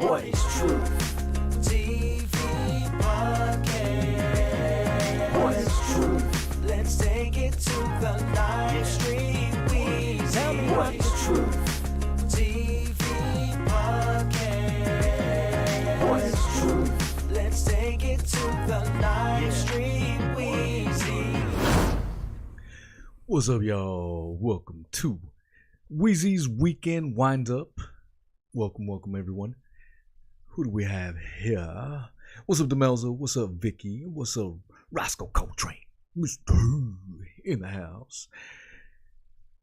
What is truth? TV podcast. What is truth? Let's take it to the live stream. Weezy. Tell me what is truth? TV podcast. What is truth? Let's take it to the live stream. Weezy. What's up, y'all? Welcome to Weezy's Weekend Wind-Up. Welcome, everyone. Who do we have here? What's up, Demelza? What's up, Vicky? What's up, Roscoe Coltrane? Mr. in the house.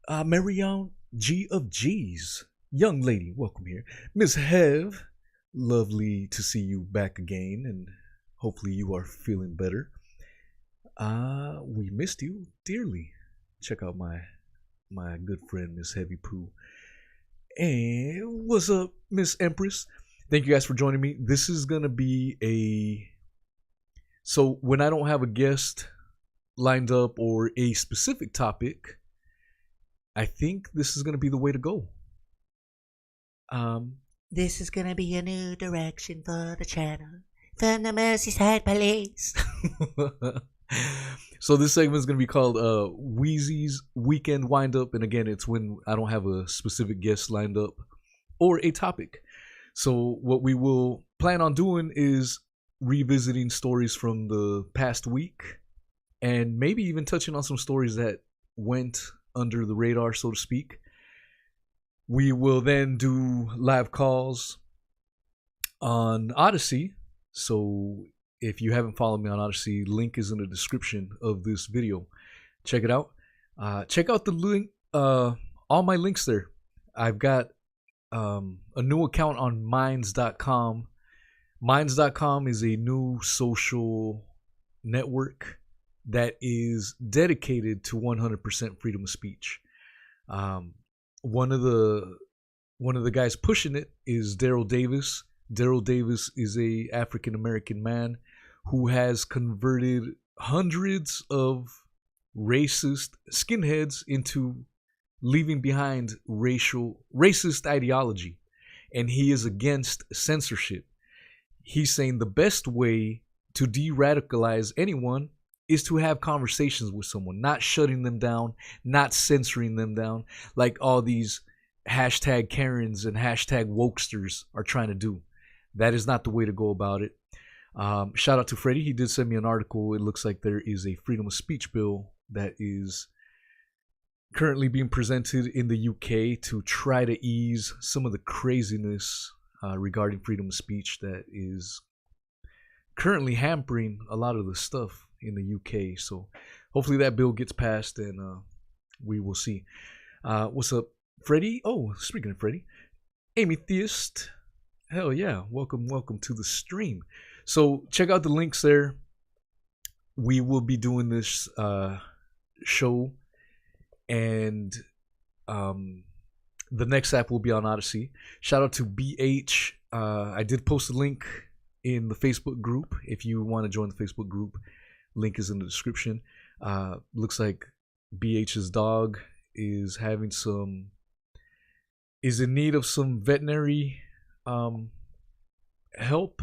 Marion G of G's. Young lady, welcome here. Miss Hev, lovely to see you back again, and hopefully you are feeling better. We missed you dearly. Check out my good friend, Miss Heavy Poo. And what's up, Miss Empress? Thank you guys for joining me. This is going to be so when I don't have a guest lined up or a specific topic, I think this is going to be the way to go. This is gonna be a new direction for the channel from the Merseyside Police. So this segment is going to be called Weezy's Weekend Wind-Up. And again, it's when I don't have a specific guest lined up or a topic. So what we will plan on doing is revisiting stories from the past week and maybe even touching on some stories that went under the radar, so to speak. We will then do live calls on Odysee. So if you haven't followed me on Odysee, link is in the description of this video. Check it out. Check out the link, all my links there. I've got a new account on Minds.com. Minds.com is a new social network that is dedicated to 100% freedom of speech. One of the guys pushing it is Daryl Davis. Daryl Davis is a African American man who has converted hundreds of racist skinheads into leaving behind racist ideology, and he is against censorship. He's saying the best way to de-radicalize anyone is to have conversations with someone, not shutting them down, not censoring them down like all these hashtag Karens and hashtag wokesters are trying to do. That is not the way to go about it. Shout out to Freddie. He did send me an article. It looks like there is a freedom of speech bill that is currently being presented in the UK to try to ease some of the craziness regarding freedom of speech that is currently hampering a lot of the stuff in the UK. So hopefully that bill gets passed, and we will see. What's up, Freddie? Oh, speaking of Freddie, Amy Theist. Hell yeah, welcome to the stream. So check out the links there. We will be doing this show, and the next app will be on Odysee. Shout out to BH. I did post a link in the Facebook group. If you want to join the Facebook group, link is in the description. Looks like BH's dog is in need of some veterinary help,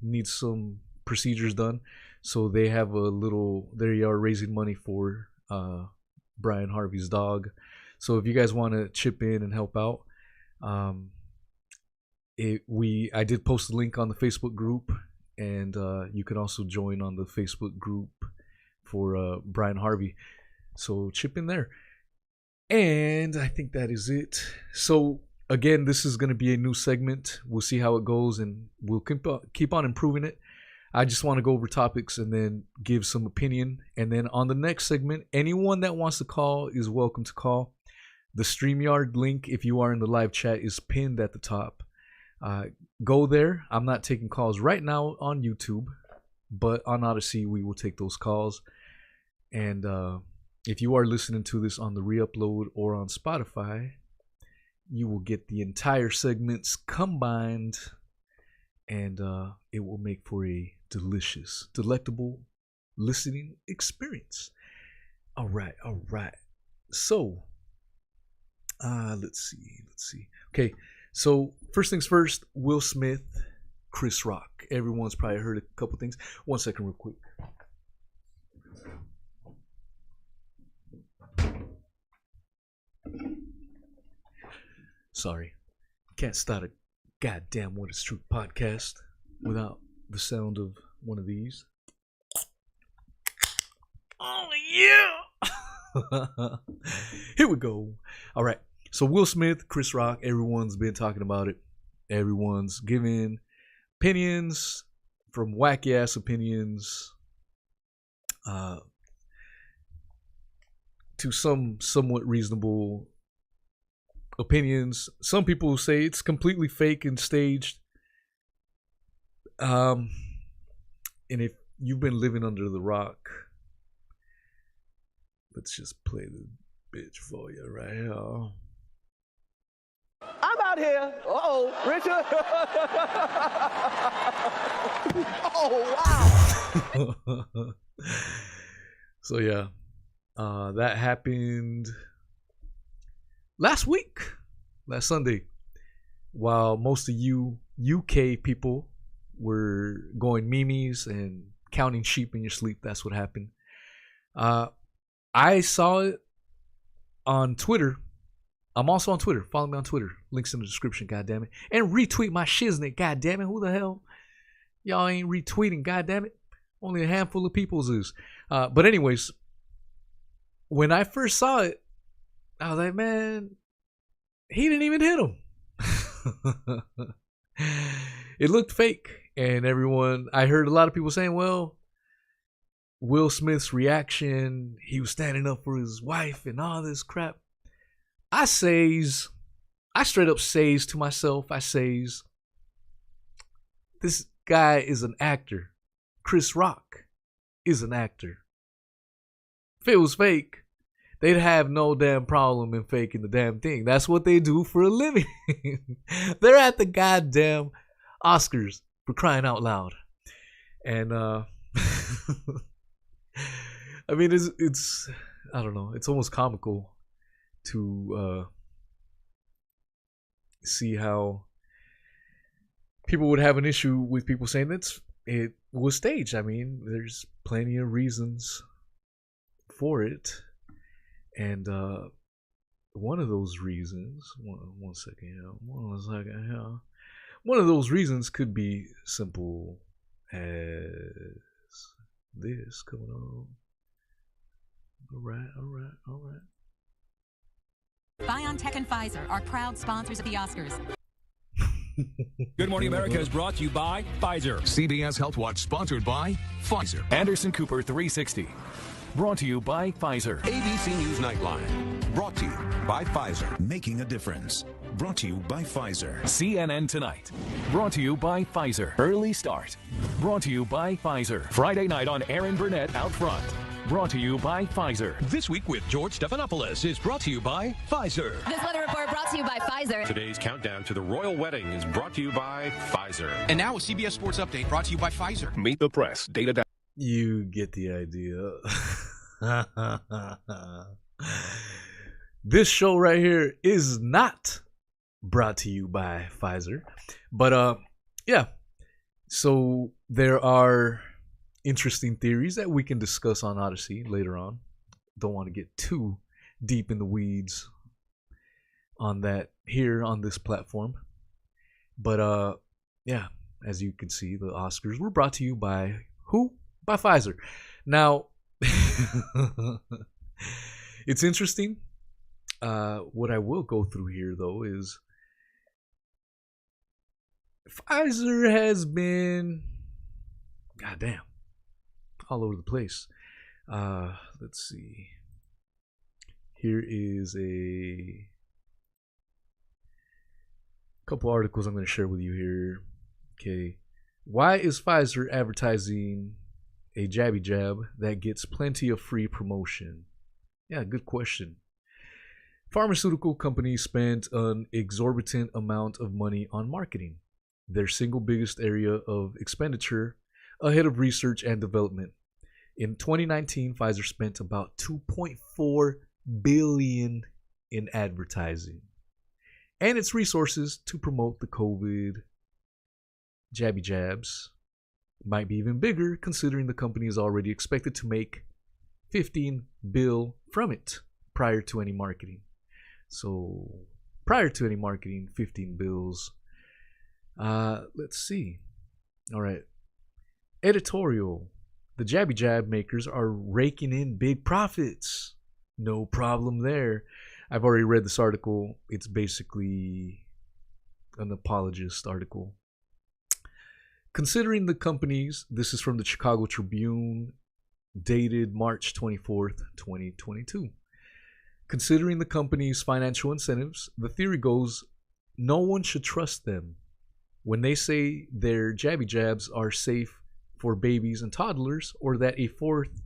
needs some procedures done. So they have they are raising money for Brian Harvey's dog. So if you guys want to chip in and help out, I did post a link on the Facebook group, and you can also join on the Facebook group for Brian Harvey. So chip in there. And I think that is it. So again, this is going to be a new segment. We'll see how it goes, and we'll keep on improving it. I just want to go over topics and then give some opinion. And then on the next segment, anyone that wants to call is welcome to call. The StreamYard link, if you are in the live chat, is pinned at the top. Go there. I'm not taking calls right now on YouTube, but on Odysee, we will take those calls. And if you are listening to this on the re-upload or on Spotify, you will get the entire segments combined, and it will make for a delicious, delectable listening experience. All right. So, let's see. Okay, So first things first, Will Smith, Chris Rock. Everyone's probably heard a couple things. 1 second real quick. Sorry. Can't start a goddamn What Is Truth podcast without the sound of one of these. Oh, yeah! Here we go. All right. So Will Smith, Chris Rock, everyone's been talking about it. Everyone's giving opinions, from wacky ass opinions to some somewhat reasonable opinions. Some people say it's completely fake and staged. And if you've been living under the rock, let's just play the bitch for you right here. I'm out here. Uh-oh, Richard. Oh, wow. So, yeah. That happened last week. Last Sunday. While most of you UK people were going memes and counting sheep in your sleep. That's what happened. I saw it on Twitter. I'm also on Twitter. Follow me on Twitter. Links in the description, goddammit. And retweet my shiznit, goddammit. Who the hell? Y'all ain't retweeting, goddammit. Only a handful of people's is. But anyways, when I first saw it, I was like, man, he didn't even hit him. It looked fake. And I heard a lot of people saying, well, Will Smith's reaction, he was standing up for his wife and all this crap. I straight up says to myself, this guy is an actor. Chris Rock is an actor. If it was fake, they'd have no damn problem in faking the damn thing. That's what they do for a living. They're at the goddamn Oscars, for crying out loud. And I mean, it's I don't know, it's almost comical to see how people would have an issue with people saying it was staged. I mean, there's plenty of reasons for it, and one of those reasons, one of those reasons could be simple as this coming on. All right. BioNTech and Pfizer are proud sponsors of the Oscars. Good Morning America is brought to you by Pfizer. CBS Health Watch sponsored by Pfizer. Anderson Cooper 360. Brought to you by Pfizer. ABC News Nightline. Brought to you by Pfizer. Making a difference. Brought to you by Pfizer. CNN Tonight. Brought to you by Pfizer. Early Start. Brought to you by Pfizer. Friday night on Aaron Burnett Out Front. Brought to you by Pfizer. This Week with George Stephanopoulos is brought to you by Pfizer. This weather report brought to you by Pfizer. Today's countdown to the royal wedding is brought to you by Pfizer. And now a CBS Sports Update brought to you by Pfizer. Meet the press. Data. You get the idea. This show right here is not brought to you by Pfizer. But yeah. So there are interesting theories that we can discuss on Odysee later on. Don't want to get too deep in the weeds on that here on this platform. But yeah, as you can see, the Oscars were brought to you by who? By Pfizer. Now, it's interesting. What I will go through here, though, is Pfizer has been, goddamn, all over the place. Let's see. Here is a couple articles I'm going to share with you here. Okay. Why is Pfizer advertising a jabby jab that gets plenty of free promotion? Yeah, good question. Pharmaceutical companies spend an exorbitant amount of money on marketing, their single biggest area of expenditure ahead of research and development. In 2019, Pfizer spent about $2.4 billion in advertising. and its resources to promote the COVID jabby jabs might be even bigger, considering the company is already expected to make $15 billion from it prior to any marketing. So prior to any marketing, 15 bills. Let's see. All right. Editorial. The jabby jab makers are raking in big profits. No problem there. I've already read this article. It's basically an apologist article. Considering the companies, this is from the Chicago Tribune, dated March 24th, 2022. Considering the company's financial incentives, the theory goes no one should trust them. When they say their jabby jabs are safe for babies and toddlers, or that a fourth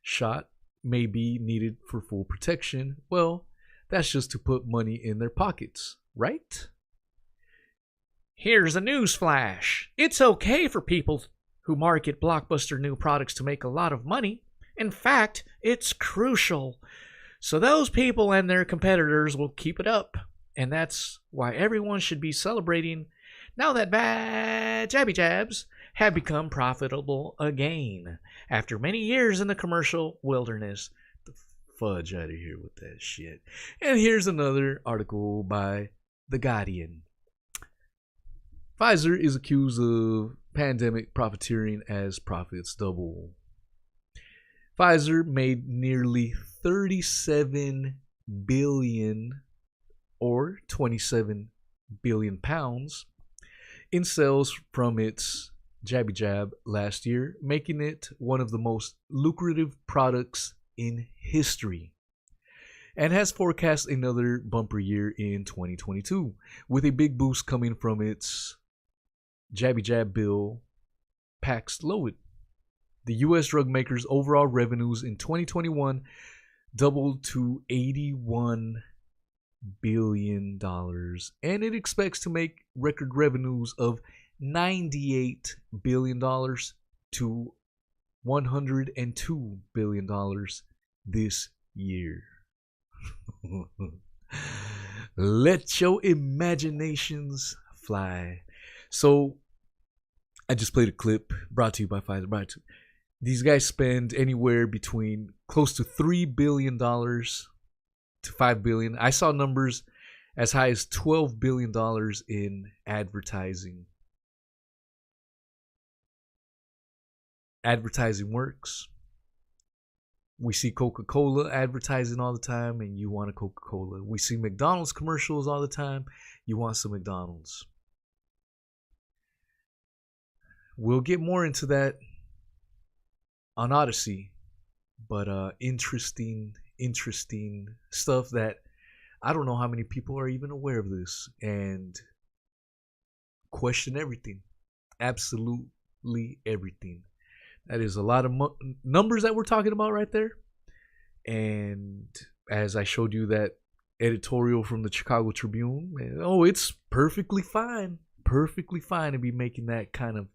shot may be needed for full protection, well, that's just to put money in their pockets, right? Here's a news flash. It's okay for people who market blockbuster new products to make a lot of money. In fact, it's crucial. So those people and their competitors will keep it up. And that's why everyone should be celebrating now that bad jabby jabs have become profitable again after many years in the commercial wilderness. The fudge out of here with that shit. And here's another article by The Guardian. Pfizer is accused of pandemic profiteering as profits double. Pfizer made nearly 37 billion or 27 billion pounds in sales from its jabby jab last year, making it one of the most lucrative products in history, and has forecast another bumper year in 2022 with a big boost coming from its jabby jab bill Paxlovid. The U.S. drug maker's overall revenues in 2021 doubled to $81 billion, and it expects to make record revenues of $98 billion to $102 billion this year. Let your imaginations fly. So, I just played a clip brought to you by Pfizer. These guys spend anywhere between close to $3 billion to $5 billion. I saw numbers as high as $12 billion in advertising. Advertising works. We see Coca-Cola advertising all the time, and you want a Coca-Cola. We see McDonald's commercials all the time. You want some McDonald's. We'll get more into that on Odysee, but interesting stuff that I don't know how many people are even aware of this and question everything, absolutely everything. That is a lot of numbers that we're talking about right there. And as I showed you that editorial from the Chicago Tribune, it's perfectly fine to be making that kind of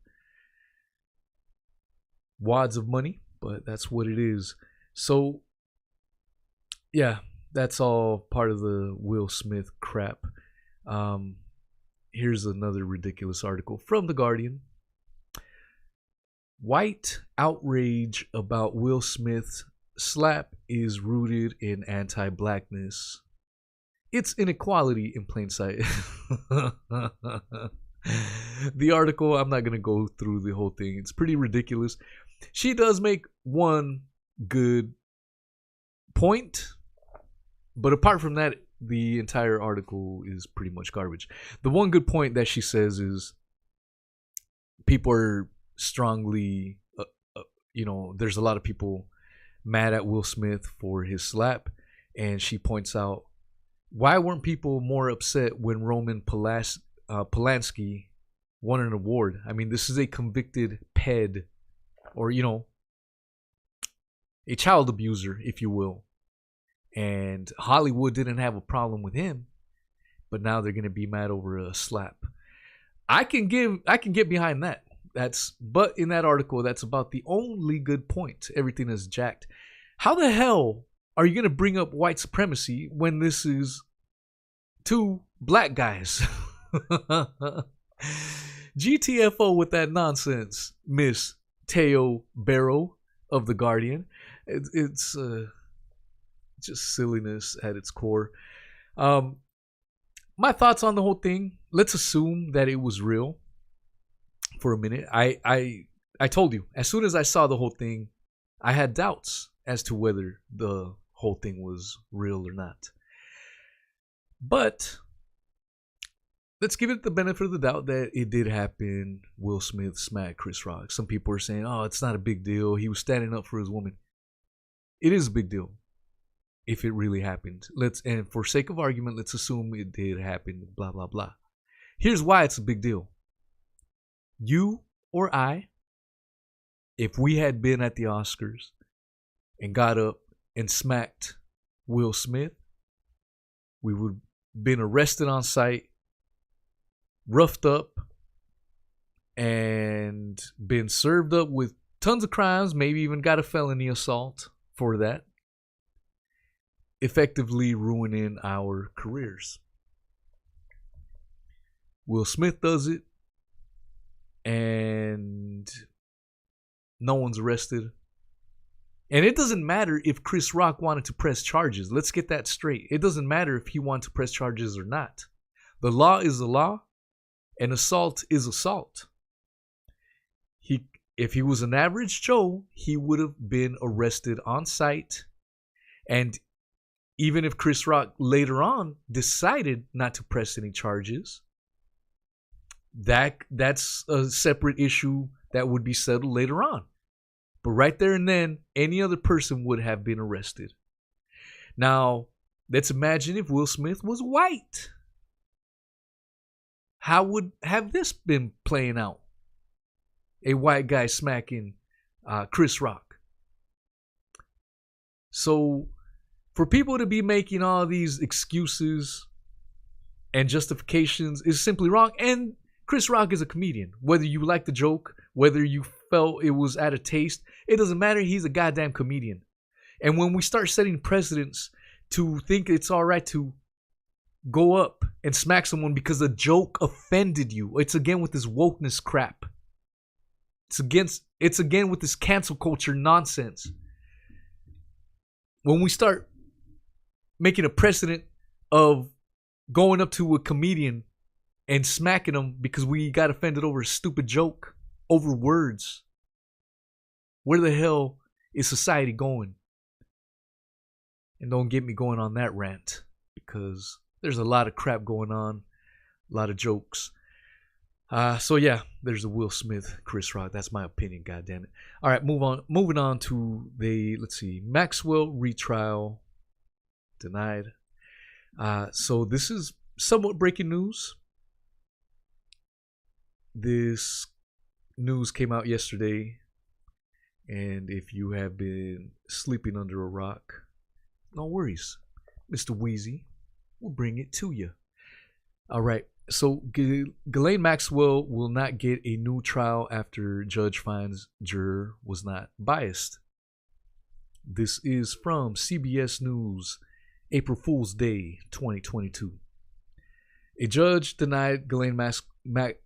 wads of money, but that's what it is. So yeah, that's all part of the Will Smith crap. Here's another ridiculous article from The Guardian. White outrage about Will Smith's slap is rooted in anti-blackness. It's inequality in plain sight. The article, I'm not going to go through the whole thing. It's pretty ridiculous. She does make one good point, but apart from that, the entire article is pretty much garbage. The one good point that she says is people are strongly, there's a lot of people mad at Will Smith for his slap, and she points out, why weren't people more upset when Roman Polanski won an award? I mean, this is a convicted ped, or a child abuser, if you will, and Hollywood didn't have a problem with him, but now they're gonna be mad over a slap. I can get behind that. But in that article, that's about the only good point. Everything is jacked. How the hell are you gonna bring up white supremacy when this is two black guys. GTFO with that nonsense, Miss Teo Barrow of The Guardian. It's just silliness at its core. My thoughts on the whole thing. Let's assume that it was real for a minute. I told you, as soon as I saw the whole thing, I had doubts as to whether the whole thing was real or not. But let's give it the benefit of the doubt that it did happen. Will Smith smacked Chris Rock. Some people are saying, oh, it's not a big deal. He was standing up for his woman. It is a big deal if it really happened. And for sake of argument, let's assume it did happen, blah, blah, blah. Here's why it's a big deal. You or I, if we had been at the Oscars and got up and smacked Will Smith, we would have been arrested on site, roughed up, and been served up with tons of crimes, maybe even got a felony assault for that, effectively ruining our careers. Will Smith does it, and no one's arrested. And it doesn't matter if Chris Rock wanted to press charges. Let's get that straight. It doesn't matter if he wanted to press charges or not. The law is the law, and assault is assault. If he was an average Joe, he would have been arrested on site. And even if Chris Rock later on decided not to press any charges, that's a separate issue that would be settled later on. But right there and then, any other person would have been arrested. Now, let's imagine if Will Smith was white. How would have this been playing out? A white guy smacking Chris Rock. So, for people to be making all these excuses and justifications is simply wrong. And Chris Rock is a comedian. Whether you like the joke, whether you felt it was out of taste, it doesn't matter. He's a goddamn comedian. And when we start setting precedents to think it's all right to go up and smack someone because a joke offended you, it's again with this wokeness crap. It's again with this cancel culture nonsense. When we start making a precedent of going up to a comedian and smacking him because we got offended over a stupid joke, over words, where the hell is society going? And don't get me going on that rant, because there's a lot of crap going on, a lot of jokes. So yeah, there's a Will Smith, Chris Rock. That's my opinion, goddammit. All right, moving on to let's see, Maxwell retrial denied. So this is somewhat breaking news. This news came out yesterday, and if you have been sleeping under a rock, no worries, Mr. Weezy will bring it to you. All right. So, Ghislaine Maxwell will not get a new trial after judge finds juror was not biased. This is from CBS News, April Fool's Day, 2022. A judge denied Ghislaine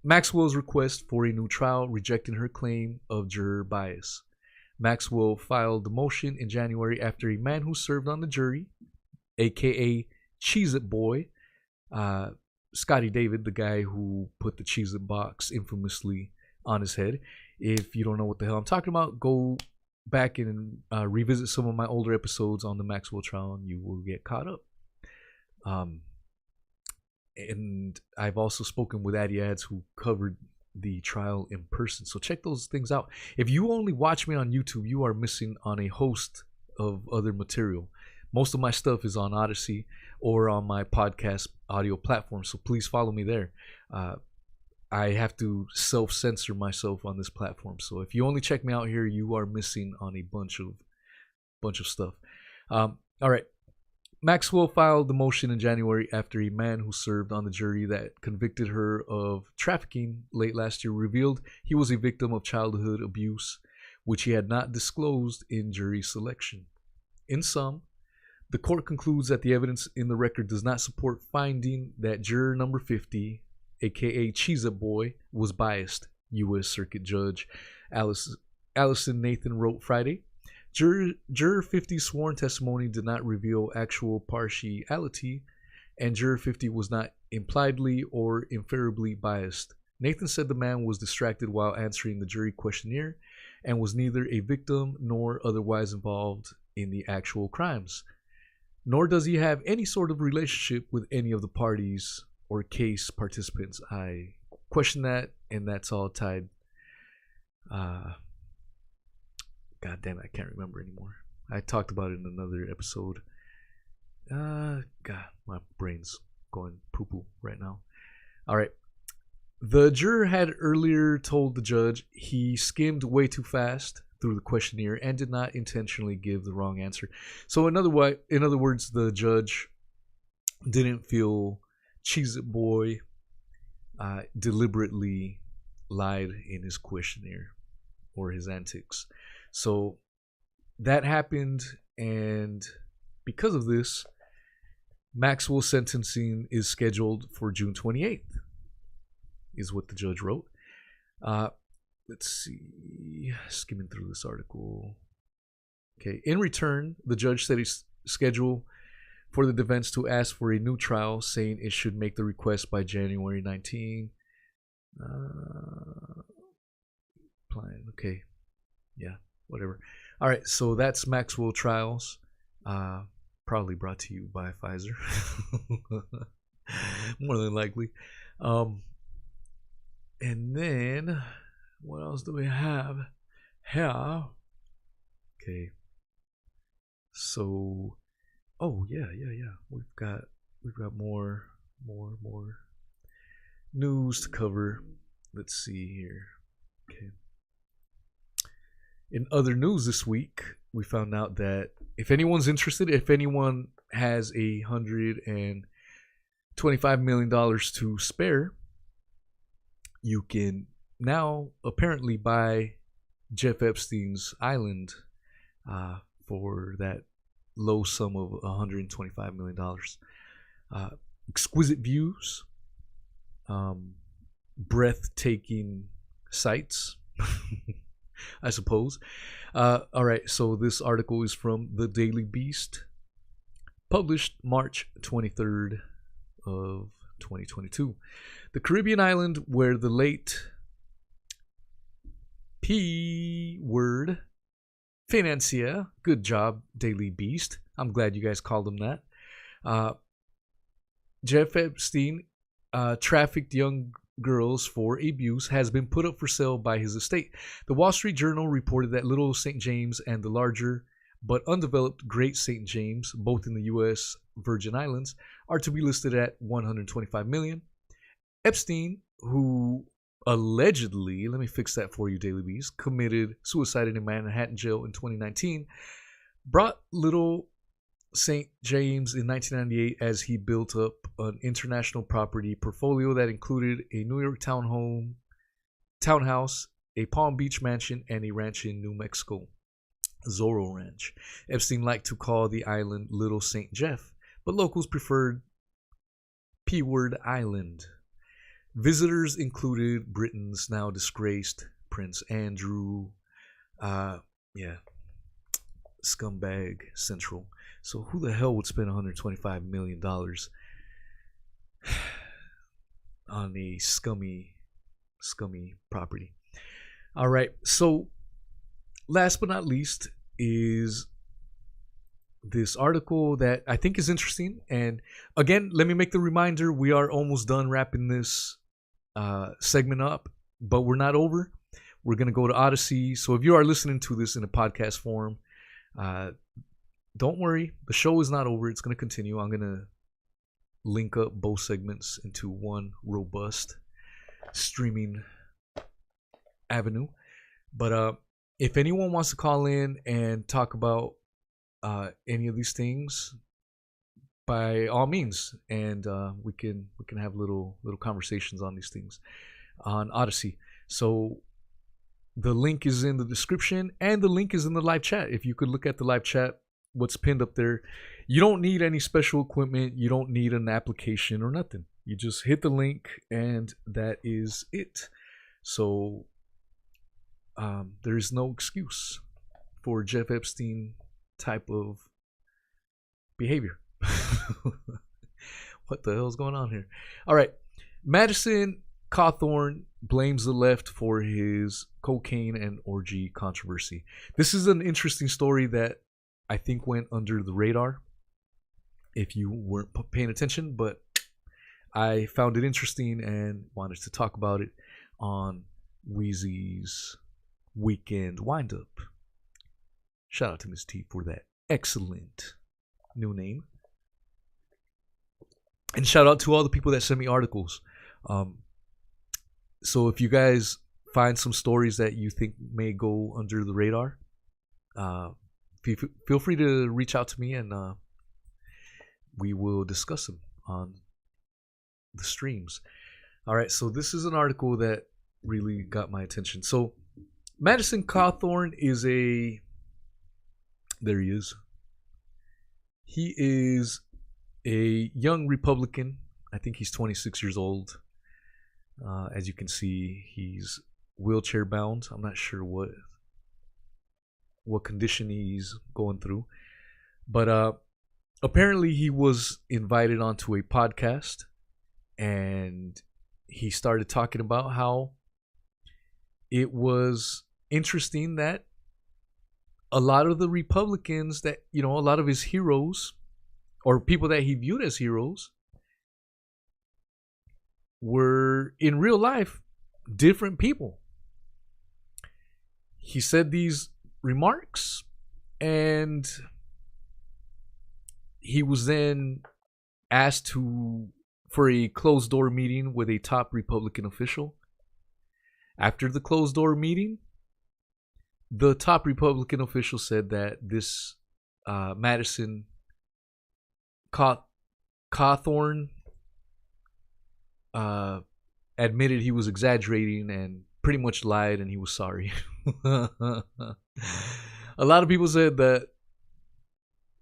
Maxwell's request for a new trial, rejecting her claim of juror bias. Maxwell filed the motion in January after a man who served on the jury, aka Cheez-It Boy, Scotty David, the guy who put the Cheez-It box infamously on his head. If you don't know what the hell I'm talking about, go back and revisit some of my older episodes on the Maxwell trial and you will get caught up. And I've also spoken with Addy Ads, who covered the trial in person. So check those things out. If you only watch me on YouTube, you are missing on a host of other material. Most of my stuff is on Odysee or on my podcast audio platform, so please follow me there. I have to self-censor myself on this platform, so if you only check me out here, you are missing on a bunch of stuff. All right. Maxwell filed the motion in January after a man who served on the jury that convicted her of trafficking late last year revealed he was a victim of childhood abuse, which he had not disclosed in jury selection. In sum, The court concludes that the evidence in the record does not support finding that juror number 50, aka Cheez It Boy, was biased, U.S. Circuit Judge Allison Nathan wrote Friday. Juror 50's sworn testimony did not reveal actual partiality, and Juror 50 was not impliedly or inferably biased. Nathan said the man was distracted while answering the jury questionnaire and was neither a victim nor otherwise involved in the actual crimes. Nor does he have any sort of relationship with any of the parties or case participants. I question that, and that's all tied. God damn it, I can't remember anymore. I talked about it in another episode. God, my brain's going poo-poo right now. All right. The juror had earlier told the judge he skimmed way too fast through the questionnaire and did not intentionally give the wrong answer. So in other words, the judge didn't feel Cheez It Boy deliberately lied in his questionnaire or his antics. So that happened, and because of this, Maxwell's sentencing is scheduled for June 28th, is what the judge wrote. Let's see, skimming through this article. Okay, in return, the judge said he's scheduled for the defense to ask for a new trial, saying it should make the request by January 19. Okay, yeah, whatever. All right, so that's Maxwell Trials, probably brought to you by Pfizer, more than likely. And then what else do we have here? Okay, so yeah, we've got more news to cover. Let's see here. Okay. In other news this week, we found out that if anyone's interested, if anyone has $125 million to spare, you can now apparently buy Jeff Epstein's island for that low sum of $125 million. Exquisite views, breathtaking sights, I suppose. All right, so this article is from the Daily Beast, published March 23rd of 2022. The Caribbean island where the late P-word financier, good job, Daily Beast. I'm glad you guys called him that. Jeff Epstein trafficked young girls for abuse, has been put up for sale by his estate. The Wall Street Journal reported that Little St. James and the larger but undeveloped Great St. James, both in the U.S. Virgin Islands, are to be listed at $125 million. Epstein, who allegedly, let me fix that for you, Daily Beast, committed suicide in a Manhattan jail in 2019, brought Little St. James in 1998 as he built up an international property portfolio that included a New York townhouse, a Palm Beach mansion, and a ranch in New Mexico, Zorro Ranch. Epstein liked to call the island Little St. Jeff, but locals preferred P-word Island. Visitors included Britain's now disgraced Prince Andrew, scumbag central. So who the hell would spend $125 million on a scummy property? All right, so last but not least is this article that I think is interesting. And again, let me make the reminder, we are almost done wrapping this segment up, but we're not over. We're going to go to Odysee. So if you are listening to this in a podcast form, don't worry, the show is not over. It's going to continue. I'm going to link up both segments into one robust streaming avenue. But if anyone wants to call in and talk about any of these things, by all means, and we can have little conversations on these things on Odysee. So the link is in the description, and the link is in the live chat. If you could look at the live chat, what's pinned up there. You don't need any special equipment. You don't need an application or nothing. You just hit the link and that is it. So there's no excuse for Jeff Epstein type of behavior. What the hell's going on here? All right. Madison Cawthorn blames the left for his cocaine and orgy controversy. This is an interesting story that I think went under the radar if you weren't paying attention, but I found it interesting and wanted to talk about it on Weezy's Weekend Windup. Shout out to Miss T for that excellent new name. And shout out to all the people that send me articles. So if you guys find some stories that you think may go under the radar, feel free to reach out to me and we will discuss them on the streams. All right, so this is an article that really got my attention. So Madison Cawthorn is there he is. He is a young Republican. I think he's 26 years old. As you can see, he's wheelchair bound. I'm not sure what condition he's going through. But apparently he was invited onto a podcast and he started talking about how it was interesting that a lot of the Republicans that, a lot of his heroes or people that he viewed as heroes were in real life different people. He said these remarks and he was then asked for a closed door meeting with a top Republican official. After the closed door meeting, the top Republican official said that this Madison Cawthorn admitted he was exaggerating and pretty much lied and he was sorry. A lot of people said that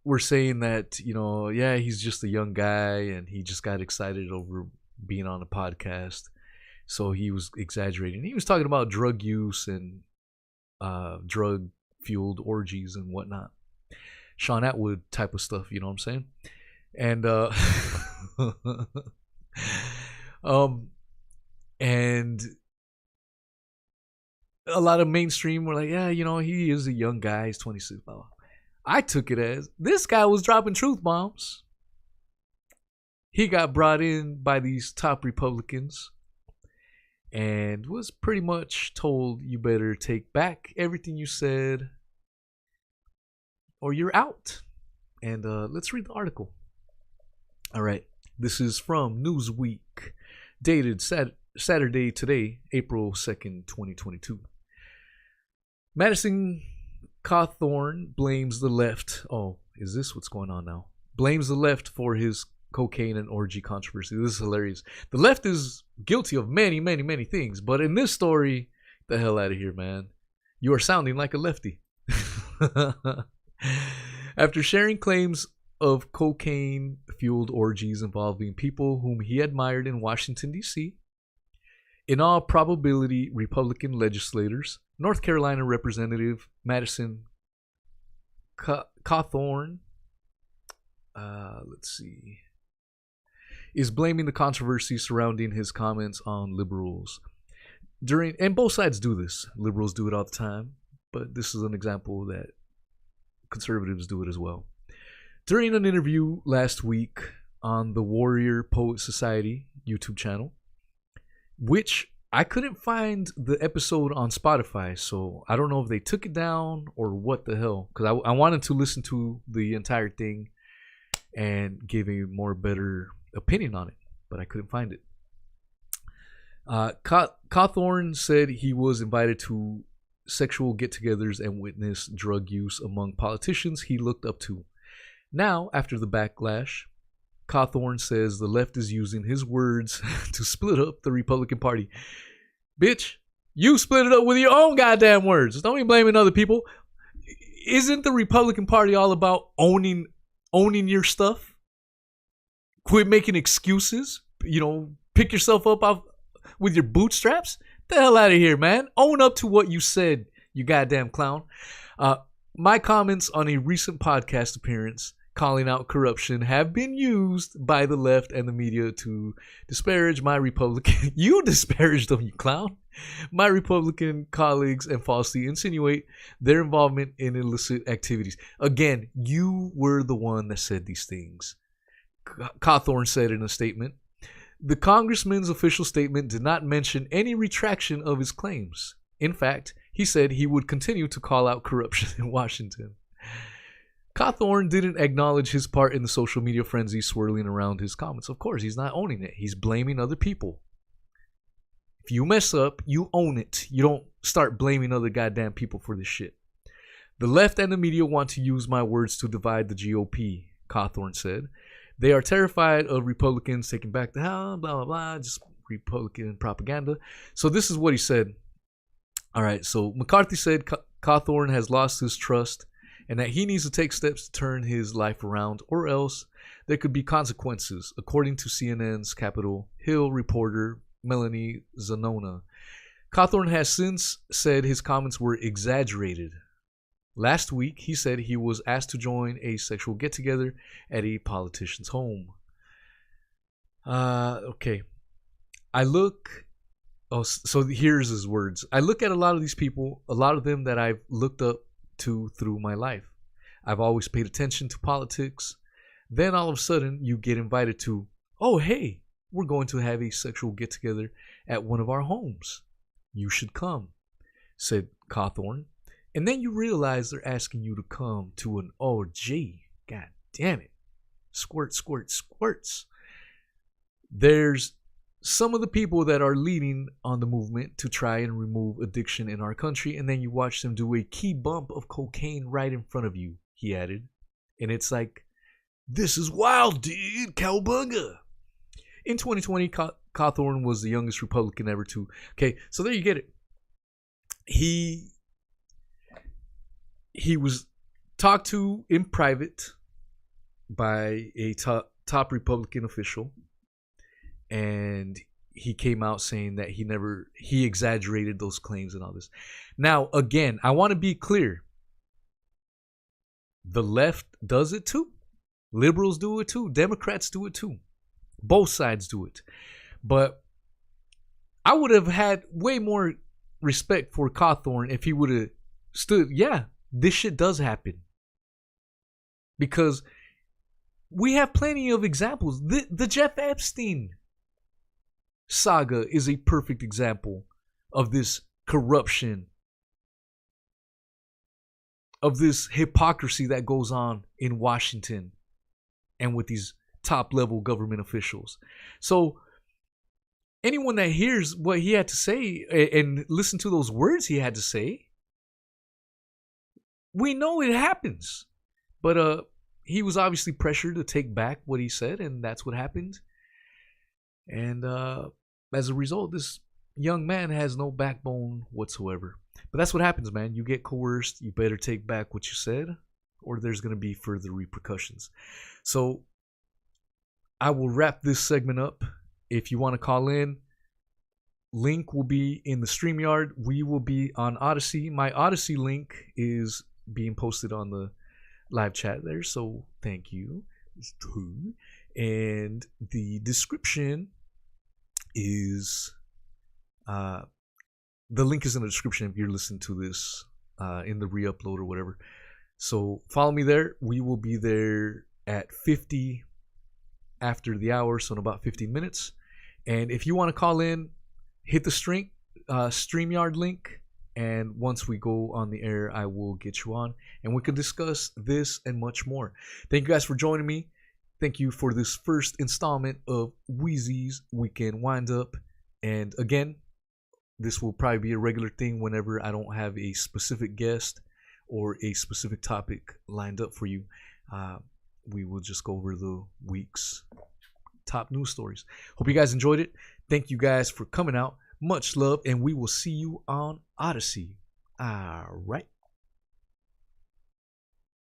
we're saying that, yeah, he's just a young guy and he just got excited over being on a podcast. So he was exaggerating. He was talking about drug use and drug-fueled orgies and whatnot. Sean Atwood type of stuff, you know what I'm saying? And and a lot of mainstream were like, yeah, he is a young guy. He's 26. I took it as this guy was dropping truth bombs. He got brought in by these top Republicans and was pretty much told, you better take back everything you said or you're out. And let's read the article. All right. This is from Newsweek, dated Saturday today, April 2nd, 2022. Madison Cawthorn blames the left. Oh, is this what's going on now? Blames the left for his cocaine and orgy controversy. This is hilarious. The left is guilty of many, many, many things, but in this story, the hell out of here, man. You are sounding like a lefty. After sharing claims of cocaine-fueled orgies involving people whom he admired in Washington, D.C., in all probability, Republican legislators, North Carolina Representative Madison Cawthorn, is blaming the controversy surrounding his comments on liberals. And both sides do this. Liberals do it all the time, but this is an example that conservatives do it as well. During an interview last week on the Warrior Poet Society YouTube channel, which I couldn't find the episode on Spotify, so I don't know if they took it down or what the hell, because I wanted to listen to the entire thing and give a better opinion on it, but I couldn't find it. Cawthorn said he was invited to sexual get-togethers and witnessed drug use among politicians he looked up to. Now, after the backlash, Cawthorn says the left is using his words to split up the Republican Party. Bitch, you split it up with your own goddamn words. Don't be blaming other people. Isn't the Republican Party all about owning your stuff? Quit making excuses. Pick yourself up off with your bootstraps. The hell out of here, man. Own up to what you said, you goddamn clown. My comments on a recent podcast appearance calling out corruption have been used by the left and the media to disparage my Republican... You disparaged them, you clown. My Republican colleagues and falsely insinuate their involvement in illicit activities. Again, you were the one that said these things. Cawthorn said in a statement, the congressman's official statement did not mention any retraction of his claims. In fact, he said he would continue to call out corruption in Washington. Cawthorn didn't acknowledge his part in the social media frenzy swirling around his comments. Of course, he's not owning it. He's blaming other people. If you mess up, you own it. You don't start blaming other goddamn people for this shit. The left and the media want to use my words to divide the GOP, Cawthorn said. They are terrified of Republicans taking back the house, blah, blah, blah, just Republican propaganda. So this is what he said. All right, so McCarthy said Cawthorn has lost his trust and that he needs to take steps to turn his life around, or else there could be consequences, according to CNN's Capitol Hill reporter Melanie Zanona. Cawthorn has since said his comments were exaggerated. Last week, he said he was asked to join a sexual get-together at a politician's home. Okay. So here's his words. I look at a lot of these people, a lot of them that I've looked up to through my life. I've always paid attention to politics. Then all of a sudden, you get invited to, oh, hey, we're going to have a sexual get-together at one of our homes. You should come, said Cawthorn. And then you realize they're asking you to come to an orgy. God damn it. Squirt, squirt, squirts. There's some of the people that are leading on the movement to try and remove addiction in our country, and then you watch them do a key bump of cocaine right in front of you, he added. And it's like, this is wild, dude. Cowbunga. In 2020, Cawthorn was the youngest Republican ever to... Okay, so there you get it. He was talked to in private by a top Republican official, and he came out saying that he exaggerated those claims and all this. Now, again, I want to be clear. The left does it too. Liberals do it too. Democrats do it too. Both sides do it. But I would have had way more respect for Cawthorn if he would have stood, yeah, this shit does happen. Because we have plenty of examples. The Jeff Epstein saga is a perfect example of this corruption, of this hypocrisy that goes on in Washington and with these top level government officials. So anyone that hears what he had to say and listen to those words he had to say, we know it happens. But he was obviously pressured to take back what he said, and that's what happened. And as a result, this young man has no backbone whatsoever. But that's what happens, man. You get coerced, you better take back what you said, or there's going to be further repercussions. So I will wrap this segment up. If you want to call in, link will be in the StreamYard. We will be on Odysee. My Odysee link is being posted on the live chat there, so thank you. And the description is the link is in the description if you're listening to this in the re-upload or whatever. So follow me there. We will be there at 50 after the hour, so in about 15 minutes. And if you want to call in, hit the StreamYard link, and once we go on the air, I will get you on and we can discuss this and much more. Thank you guys for joining me. Thank you for this first installment of Weezy's Weekend Windup. And again, this will probably be a regular thing whenever I don't have a specific guest or a specific topic lined up for you. We will just go over the week's top news stories. Hope you guys enjoyed it. Thank you guys for coming out. Much love, and we will see you on Odysee. All right.